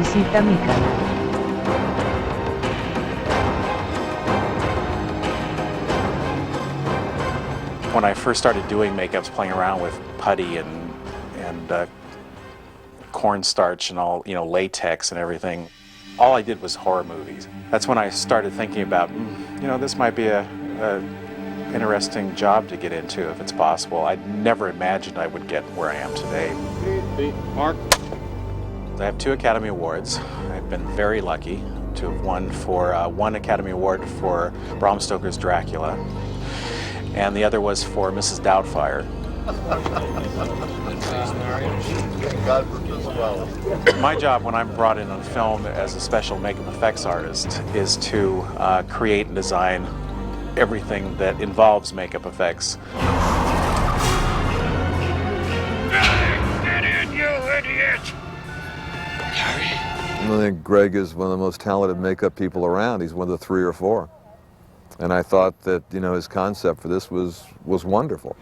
Visita mi canal. When I first started doing makeups, playing around with putty and cornstarch and all, latex and everything, all I did was horror movies. That's when I started thinking about, this might be a interesting job to get into if it's possible. I'd never imagined I would get where I am today. Mark. I have 2 Academy Awards. I've been very lucky to have won for one Academy Award for Bram Stoker's Dracula, and the other was for Mrs. Doubtfire. My job when I'm brought in on film as a special makeup effects artist is to create and design everything that involves makeup effects. Idiot, you idiot! I think Greg is one of the most talented makeup people around. He's one of the 3 or 4. And I thought that, his concept for this was wonderful.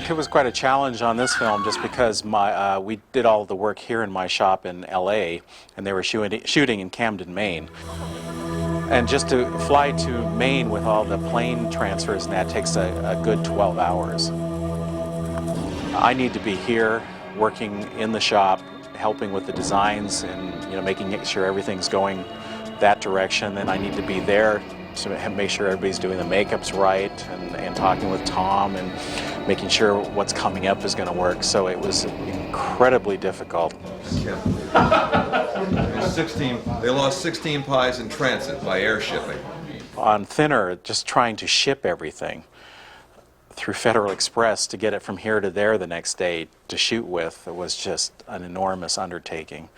It was quite a challenge on this film just because we did all the work here in my shop in LA, and they were shooting in Camden, Maine. And just to fly to Maine with all the plane transfers and that takes a good 12 hours. I need to be here working in the shop, helping with the designs and making sure everything's going that direction. Then I need to be there to make sure everybody's doing the makeups right and talking with Tom and making sure what's coming up is going to work. So it was incredibly difficult. They lost 16 pies in transit by air shipping. On Thinner, just trying to ship everything through Federal Express to get it from here to there the next day to shoot with, it was just an enormous undertaking.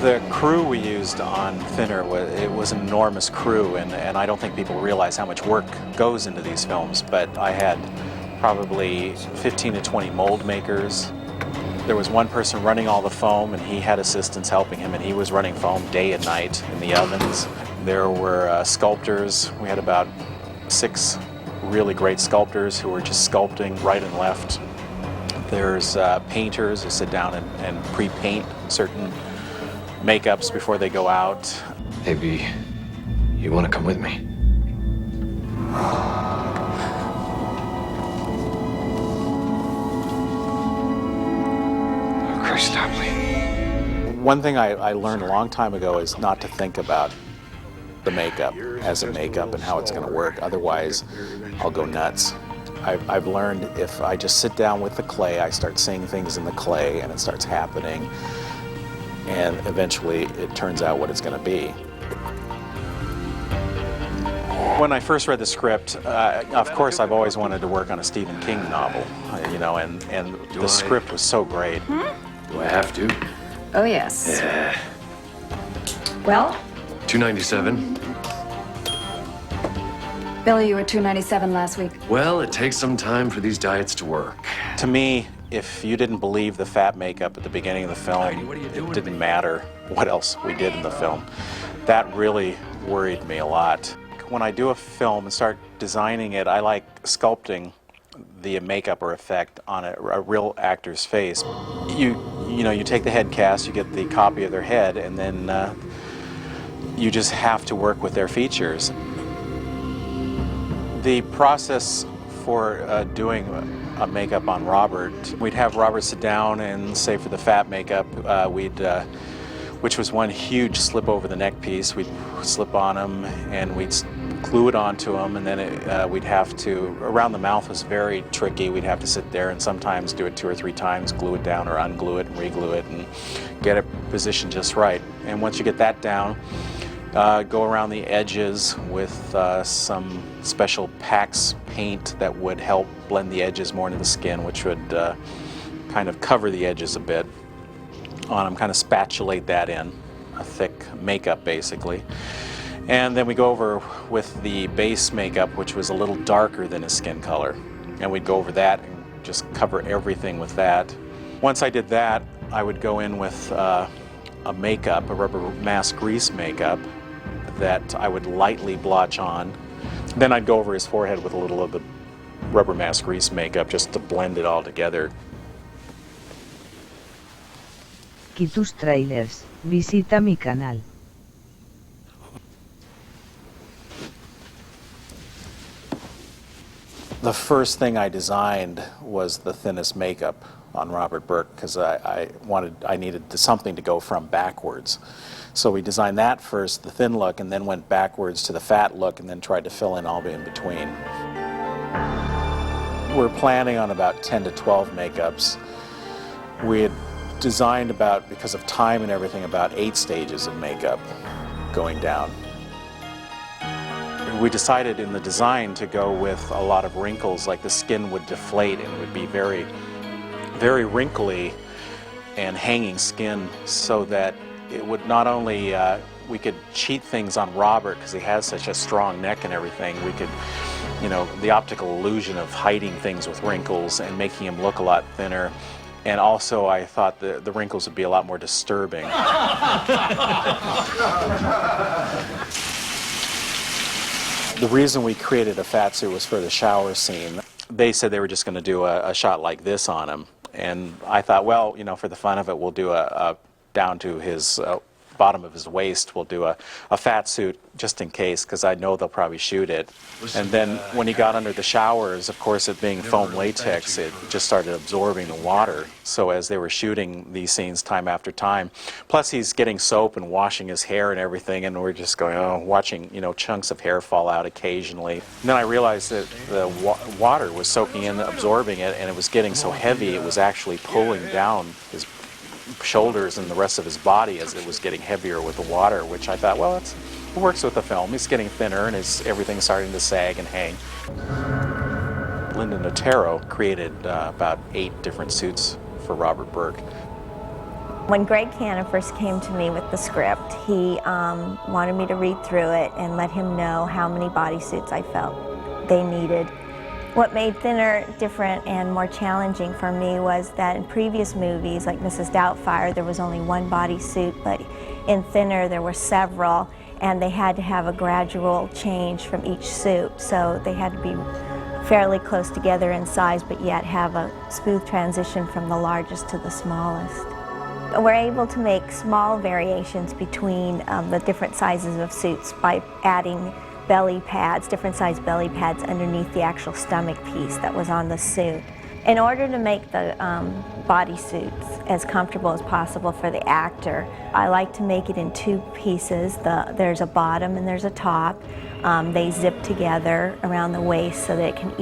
The crew we used on Thinner, it was an enormous crew, and I don't think people realize how much work goes into these films, but I had probably 15 to 20 mold makers. There was one person running all the foam, and he had assistants helping him, and he was running foam day and night in the ovens. There were sculptors. We had about 6 really great sculptors who were just sculpting right and left. There's painters who sit down and pre-paint certain makeups before they go out. Hey, B, you want to come with me? Oh, Christ, stop, Lee. One thing I learned a long time ago is not to think about the makeup as a makeup and how it's going to work. Otherwise, I'll go nuts. I've learned if I just sit down with the clay, I start seeing things in the clay and it starts happening. And eventually it turns out what it's going to be. When I first read the script, of course I've always wanted to work on a Stephen King novel, and the script was so great. Do I have to? Oh, yes. Yeah. Well? $2.97. Billy, you were $2.97 last week. Well, it takes some time for these diets to work. To me, if you didn't believe the fat makeup at the beginning of the film, it didn't matter what else we did in the film. That really worried me a lot. When I do a film and start designing it, I like sculpting the makeup or effect on a real actor's face. You take the head cast, you get the copy of their head, and then you just have to work with their features. The process for doing a makeup on Robert, we'd have Robert sit down and say for the fat makeup, which was one huge slip over the neck piece, we'd slip on him and we'd glue it onto him, and then we'd have to, around the mouth was very tricky, we'd have to sit there and sometimes do it 2 or 3 times, glue it down or unglue it and reglue it and get it positioned just right. And once you get that down, go around the edges with some special Pax paint that would help blend the edges more into the skin, which would kind of cover the edges a bit on them, kind of spatulate that in, a thick makeup basically. And then we go over with the base makeup, which was a little darker than his skin color. And we'd go over that and just cover everything with that. Once I did that, I would go in with a makeup, a rubber mask grease makeup that I would lightly blotch on. Then I'd go over his forehead with a little of the rubber mask grease makeup just to blend it all together. Tus tráilers, visita mi canal. The first thing I designed was the thinnest makeup on Robert Burke because I needed something to go from backwards. So we designed that first, the thin look, and then went backwards to the fat look and then tried to fill in all in between. We're planning on about 10 to 12 makeups. We had designed about, because of time and everything, about 8 stages of makeup going down. We decided in the design to go with a lot of wrinkles, like the skin would deflate and it would be very, very wrinkly and hanging skin, so that it would not only, we could cheat things on Robert because he has such a strong neck and everything. We could, you know, the optical illusion of hiding things with wrinkles and making him look a lot thinner. And also I thought the wrinkles would be a lot more disturbing. The reason we created a fat suit was for the shower scene. They said they were just going to do a shot like this on him. And I thought, well, you know, for the fun of it, we'll do a down to his bottom of his waist, we'll do a fat suit just in case, because I know they'll probably shoot it. And then when he got under the showers, of course, it being foam latex, it just started absorbing the water. So as they were shooting these scenes time after time, plus he's getting soap and washing his hair and everything, and we're just going, oh, watching, you know, chunks of hair fall out occasionally. And then I realized that the water was soaking in, absorbing it, and it was getting so heavy it was actually pulling down his shoulders and the rest of his body as it was getting heavier with the water, which I thought, well, it works with the film. He's getting thinner and everything's starting to sag and hang. Linda Notaro created about 8 different suits for Robert Burke. When Greg Cannon first came to me with the script, he wanted me to read through it and let him know how many bodysuits I felt they needed. What made Thinner different and more challenging for me was that in previous movies, like Mrs. Doubtfire, there was only one bodysuit, but in Thinner there were several, and they had to have a gradual change from each suit. So they had to be fairly close together in size, but yet have a smooth transition from the largest to the smallest. We're able to make small variations between the different sizes of suits by adding belly pads, different size belly pads underneath the actual stomach piece that was on the suit. In order to make the bodysuits as comfortable as possible for the actor, I like to make it in 2 pieces. There's a bottom and there's a top. They zip together around the waist so that it can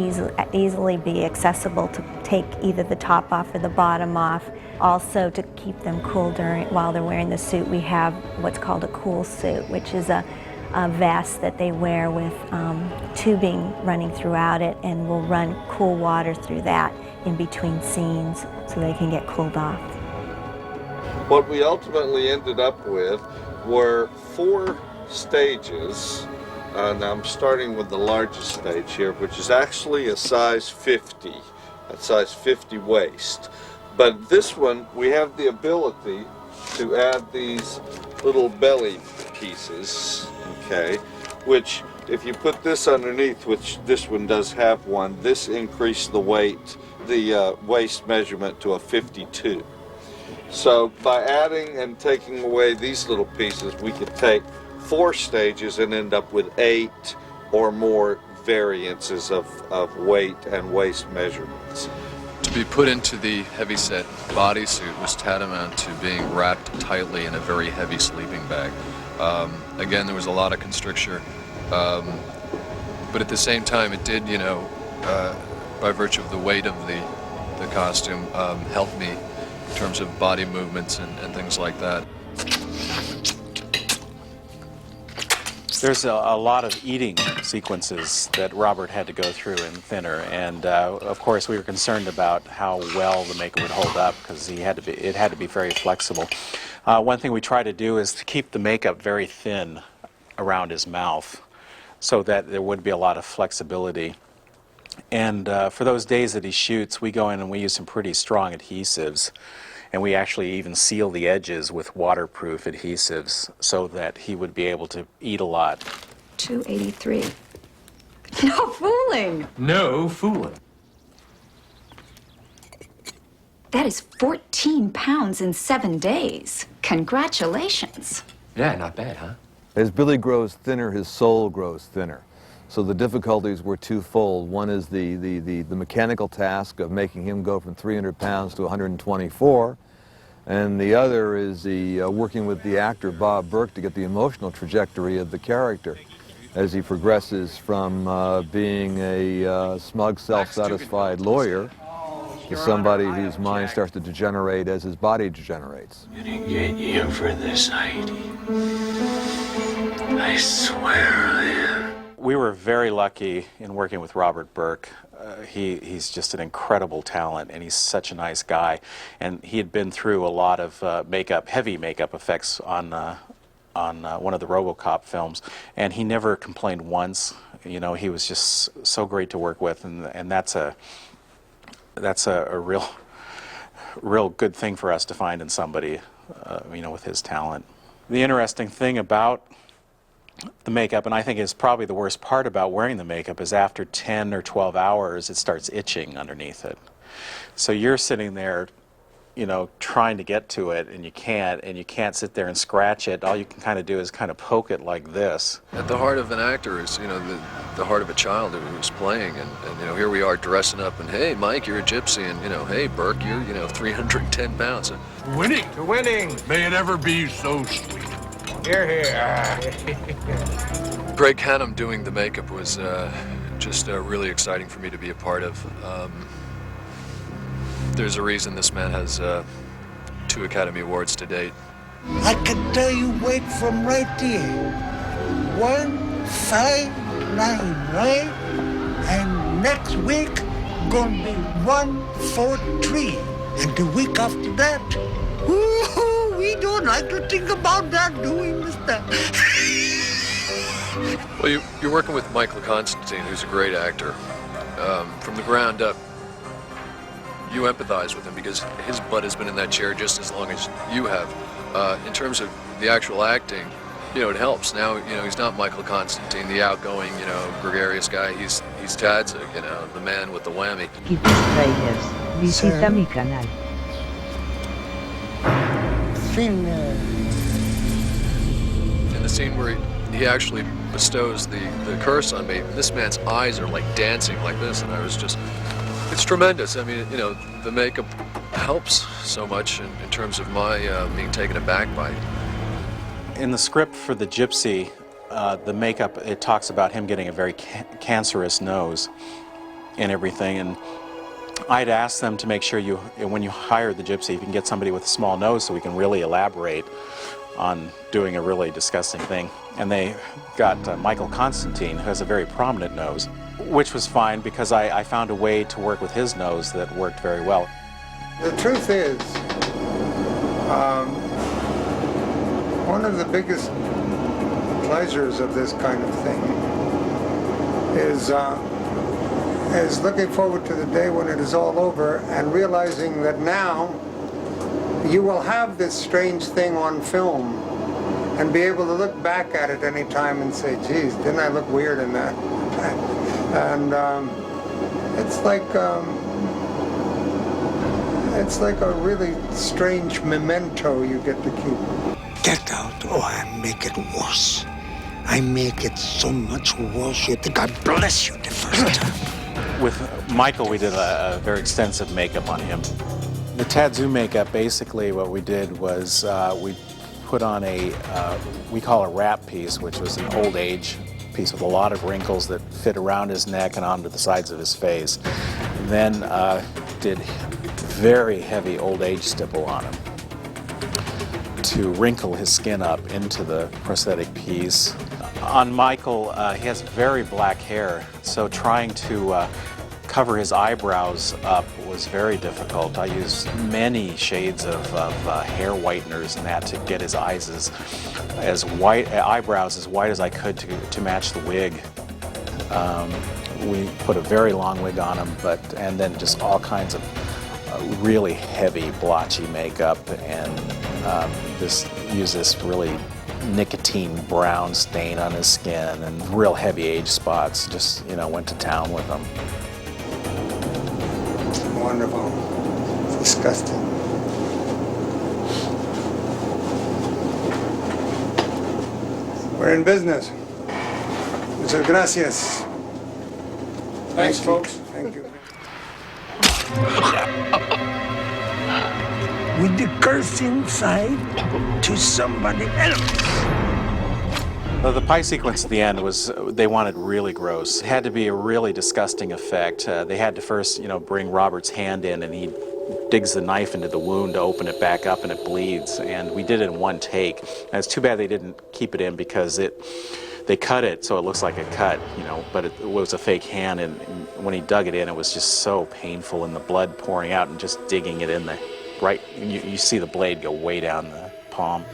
easily be accessible to take either the top off or the bottom off. Also, to keep them cool while they're wearing the suit, we have what's called a cool suit, which is a vest that they wear with tubing running throughout it, and will run cool water through that in between scenes so they can get cooled off. What we ultimately ended up with were 4 stages, and I'm starting with the largest stage here, which is actually a size 50, a size 50 waist. But this one, we have the ability to add these little belly pieces, okay, which if you put this underneath, which this one does have one, this increased the weight, the waist measurement to a 52. So by adding and taking away these little pieces, we could take 4 stages and end up with 8 or more variances of weight and waist measurements. To be put into the heavyset bodysuit was tantamount to being wrapped tightly in a very heavy sleeping bag. Again, there was a lot of constriction, but at the same time it did, you know, by virtue of the weight of the costume, help me in terms of body movements and things like that. There's a lot of eating sequences that Robert had to go through in Thinner, and of course we were concerned about how well the makeup would hold up because it had to be very flexible. One thing we try to do is to keep the makeup very thin around his mouth so that there would be a lot of flexibility. And for those days that he shoots, we go in and we use some pretty strong adhesives. And we actually even seal the edges with waterproof adhesives so that he would be able to eat a lot. 283. No fooling! No fooling. That is 14 pounds in 7 days. Congratulations. Yeah, not bad, huh? As Billy grows thinner, his soul grows thinner. So the difficulties were twofold. One is the mechanical task of making him go from 300 pounds to 124. And the other is the working with the actor, Bob Burke, to get the emotional trajectory of the character as he progresses from being a smug, self-satisfied lawyer to somebody whose mind starts to degenerate as his body degenerates. Gonna get you for this, Heidi. I swear I am. We were very lucky in working with Robert Burke. He's just an incredible talent, and he's such a nice guy. And he had been through a lot of heavy makeup effects on one of the RoboCop films, and he never complained once. You know, he was just so great to work with, and that's a real good thing for us to find in somebody, you know, with his talent. The interesting thing about the makeup, and I think is probably the worst part about wearing the makeup, is after 10 or 12 hours it starts itching underneath it. So you're sitting there, you know, trying to get to it, and you can't sit there and scratch it. All you can kind of do is kind of poke it like this. At the heart of an actor is, you know, the heart of a child who's playing, and you know, here we are dressing up, and hey, Mike, you're a gypsy, and you know, hey, Burke, you're, you know, 310 pounds. Winning to winning. May it ever be so sweet. Here, here. Greg Canham doing the makeup was just really exciting for me to be a part of. There's a reason this man has 2 Academy Awards to date. I can tell you weight from right there. 159, right? And next week, gonna be 143. And the week after that, woo-hoo, we don't like to think about that, do we, mister? Well, you're working with Michael Constantine, who's a great actor. From the ground up, you empathize with him because his butt has been in that chair just as long as you have. In terms of the actual acting, you know, it helps. Now, you know, he's not Michael Constantine, the outgoing, you know, gregarious guy. He's Tadzik, you know, the man with the whammy. Y tus trailers, visita mi canal. Cine. In the scene where he actually bestows the curse on me, this man's eyes are like dancing like this, and I was just, it's tremendous. I mean, you know, the makeup helps so much in terms of my being taken aback by it. In the script for the Gypsy, the makeup, it talks about him getting a very cancerous nose and everything, and I'd asked them to make sure when you hire the Gypsy, you can get somebody with a small nose so we can really elaborate on doing a really disgusting thing. And they got Michael Constantine, who has a very prominent nose, which was fine because I found a way to work with his nose that worked very well. The truth is, one of the biggest pleasures of this kind of thing is looking forward to the day when it is all over and realizing that now you will have this strange thing on film and be able to look back at it any time and say, geez, didn't I look weird in that? And it's like a really strange memento you get to keep. Get out or I make it worse. I make it so much worse you think I bless you the first time. With Michael, we did a very extensive makeup on him. The Tadzu makeup, basically what we did was we put on we call a wrap piece, which was an old age piece with a lot of wrinkles that fit around his neck and onto the sides of his face. And then did very heavy old age stipple on him to wrinkle his skin up into the prosthetic piece. On Michael, he has very black hair, so trying to cover his eyebrows up was very difficult. I used many shades of hair whiteners and that to get his eyes eyebrows as white as I could to match the wig. we put a very long wig on him, and then just all kinds of really heavy blotchy makeup, and use this really nicotine brown stain on his skin and real heavy age spots. Just, went to town with him. Wonderful. It's disgusting. We're in business. Muchas gracias. Thanks, folks. Thank you. With the curse inside to somebody else. The pie sequence at the end was, they wanted really gross. It had to be a really disgusting effect. They had to first, bring Robert's hand in, and he digs the knife into the wound to open it back up, and it bleeds. And we did it in one take. And it's too bad they didn't keep it in, because they cut it so it looks like a cut, but it was a fake hand. And when he dug it in, it was just so painful, and the blood pouring out, and just digging it in there. Right, you see the blade go way down the palm.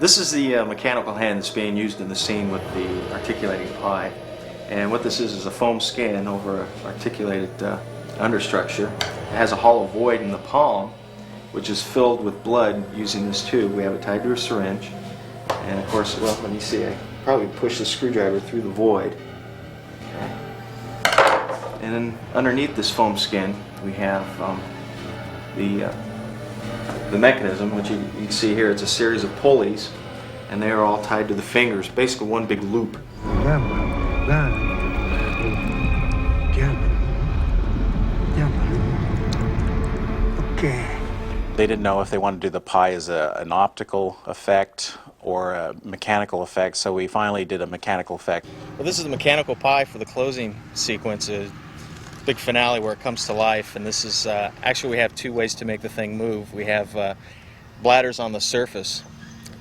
This is the mechanical hand that's being used in the scene with the articulating pie. And what this is a foam skin over an articulated understructure. It has a hollow void in the palm, which is filled with blood using this tube. We have it tied to a syringe. And of course, well, let me see, I probably push the screwdriver through the void. Okay. And then underneath this foam skin, we have the mechanism, which you can see here. It's a series of pulleys, and they are all tied to the fingers, basically one big loop. Okay. They didn't know if they wanted to do the pie as an optical effect or a mechanical effect, so we finally did a mechanical effect. Well, this is the mechanical pie for the closing sequence, a big finale where it comes to life. And this is, actually we have two ways to make the thing move. We have bladders on the surface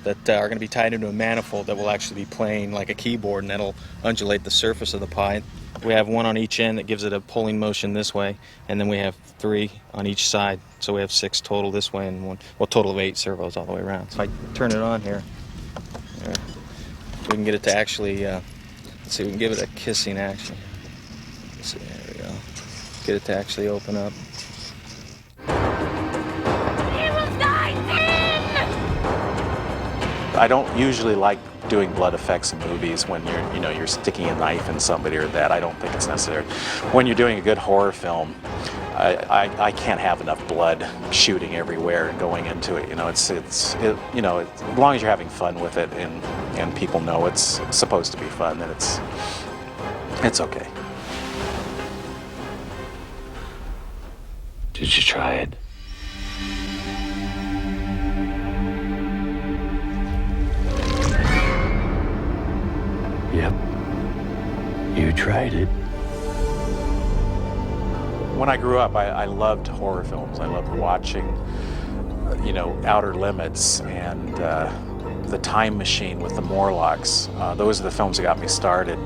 that are going to be tied into a manifold that will actually be playing like a keyboard, and that'll undulate the surface of the pie. We have one on each end that gives it a pulling motion this way, and then we have 3 on each side. So we have 6 total this way, and one, well, total of 8 servos all the way around. So I turn it on here. We can get it to actually, let's see, we can give it a kissing action. Let's see, there we go. Get it to actually open up. I don't usually like doing blood effects in movies when you're sticking a knife in somebody or that. I don't think it's necessary. When you're doing a good horror film, I can't have enough blood shooting everywhere and going into it. As long as you're having fun with it and people know it's supposed to be fun, then it's okay. Did you try it? Yep. You tried it. When I grew up, I loved horror films. I loved watching, Outer Limits and The Time Machine with the Morlocks. Those are the films that got me started.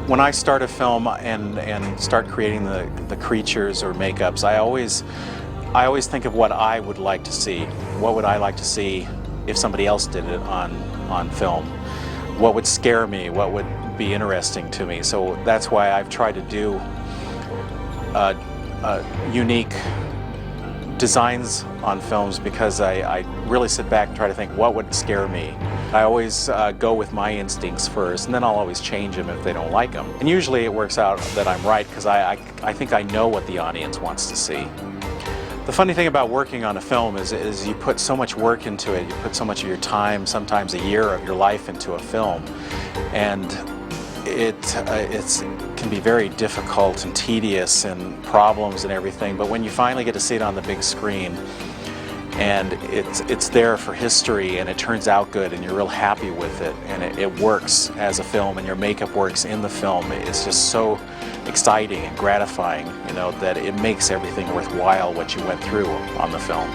When I start a film and start creating the creatures or makeups, I always think of what I would like to see. What would I like to see if somebody else did it on film? What would scare me? What would be interesting to me? So that's why I've tried to do unique designs on films, because I really sit back and try to think what would scare me. I always go with my instincts first, and then I'll always change them if they don't like them. And usually it works out that I'm right, because I think I know what the audience wants to see. The funny thing about working on a film is you put so much work into it. You put so much of your time, sometimes a year of your life, into a film, and it can be very difficult and tedious and problems and everything. But when you finally get to see it on the big screen, and it's there for history, and it turns out good, and you're real happy with it, and it works as a film, and your makeup works in the film, it's just so exciting and gratifying, that it makes everything worthwhile what you went through on the film.